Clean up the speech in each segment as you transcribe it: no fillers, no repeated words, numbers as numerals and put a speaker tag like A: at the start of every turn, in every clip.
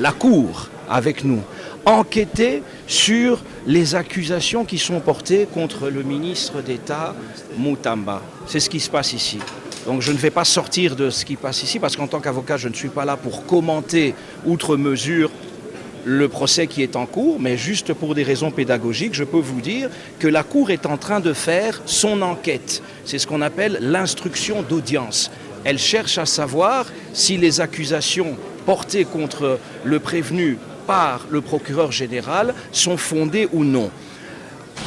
A: la Cour avec nous, enquêter sur les accusations qui sont portées contre le ministre d'État Moutamba. C'est ce qui se passe ici. Donc je ne vais pas sortir de ce qui passe ici parce qu'en tant qu'avocat, je ne suis pas là pour commenter outre mesure le procès qui est en cours, mais juste pour des raisons pédagogiques, je peux vous dire que la Cour est en train de faire son enquête. C'est ce qu'on appelle l'instruction d'audience. Elle cherche à savoir si les accusations portées contre le prévenu par le procureur général sont fondées ou non.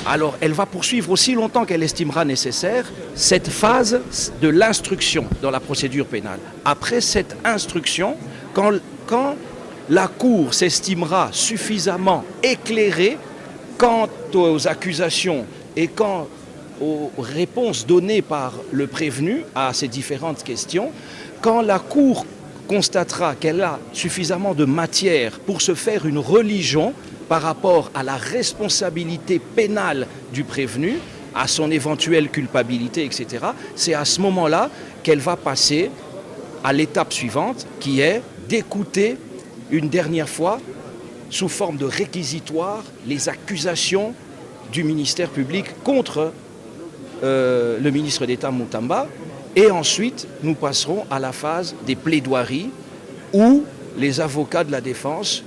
A: Alors, elle va poursuivre aussi longtemps qu'elle estimera nécessaire cette phase de l'instruction dans la procédure pénale. Après cette instruction, quand la Cour s'estimera suffisamment éclairée quant aux accusations et quant aux réponses données par le prévenu à ces différentes questions, quand la Cour constatera qu'elle a suffisamment de matière pour se faire une religion par rapport à la responsabilité pénale du prévenu, à son éventuelle culpabilité, etc., c'est à ce moment-là qu'elle va passer à l'étape suivante, qui est d'écouter une dernière fois, sous forme de réquisitoire, les accusations du ministère public contre le ministre d'État Moutamba. Et ensuite, nous passerons à la phase des plaidoiries où les avocats de la défense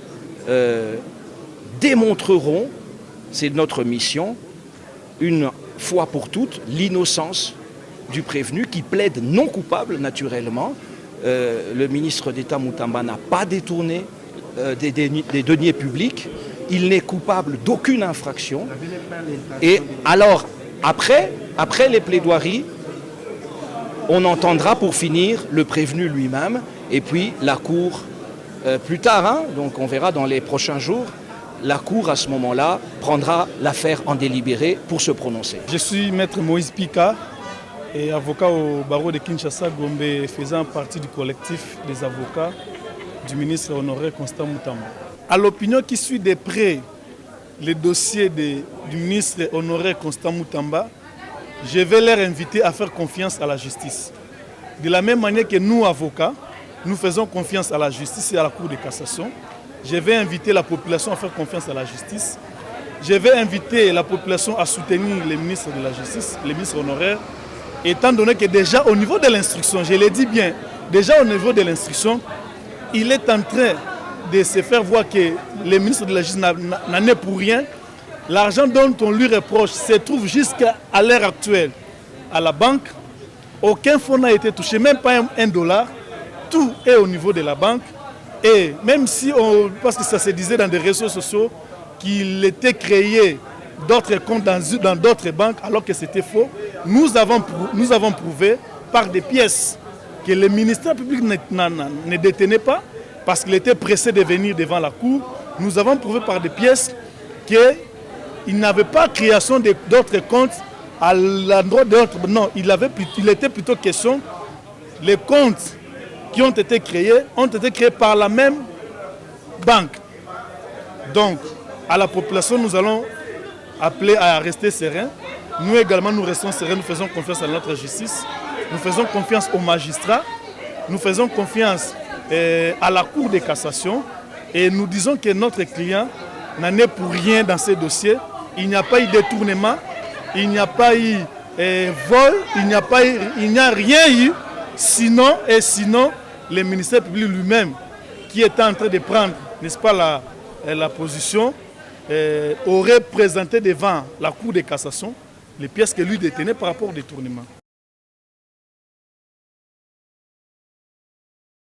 A: démontreront, c'est notre mission, une fois pour toutes, l'innocence du prévenu qui plaide non coupable naturellement. Le ministre d'État Moutamba n'a pas détourné des deniers publics, il n'est coupable d'aucune infraction. Et alors, après les plaidoiries, on entendra pour finir le prévenu lui-même et puis la Cour plus tard, donc on verra dans les prochains jours, la Cour à ce moment-là prendra l'affaire en délibéré pour se prononcer.
B: Je suis maître Moïse Pika et avocat au barreau de Kinshasa Gombe, faisant partie du collectif des avocats du ministre honoré Constant Moutamba. À l'opinion qui suit de près les dossiers du ministre honoré Constant Moutamba, je vais leur inviter à faire confiance à la justice. De la même manière que nous, avocats, nous faisons confiance à la justice et à la Cour de cassation, je vais inviter la population à faire confiance à la justice. Je vais inviter la population à soutenir les ministres de la justice, les ministres honoraires, étant donné que déjà au niveau de l'instruction, je l'ai dit bien, déjà au niveau de l'instruction, il est en train de se faire voir que le ministre de la justice n'en est pour rien. L'argent dont on lui reproche se trouve jusqu'à l'heure actuelle à la banque. Aucun fonds n'a été touché, même pas un dollar. Tout est au niveau de la banque. Et même si, parce que ça se disait dans des réseaux sociaux, qu'il était créé d'autres comptes dans d'autres banques, alors que c'était faux, nous avons prouvé par des pièces que le ministère public ne détenait pas, parce qu'il était pressé de venir devant la Cour. Nous avons prouvé par des pièces qu'il n'avait pas création d'autres comptes à l'endroit d'autres. Non, il était plutôt question, les comptes qui ont été créés par la même banque. Donc, à la population, nous allons appeler à rester sereins. Nous également, nous restons sereins, nous faisons confiance à notre justice, nous faisons confiance aux magistrats, nous faisons confiance à la Cour de cassation et nous disons que notre client n'en est pour rien dans ces dossiers. Il n'y a pas eu détournement, il n'y a pas eu vol, il n'y a rien eu, sinon le ministère public lui-même qui était en train de prendre, n'est-ce pas, la position, aurait présenté devant la Cour de cassation les pièces que lui détenait par rapport au détournement.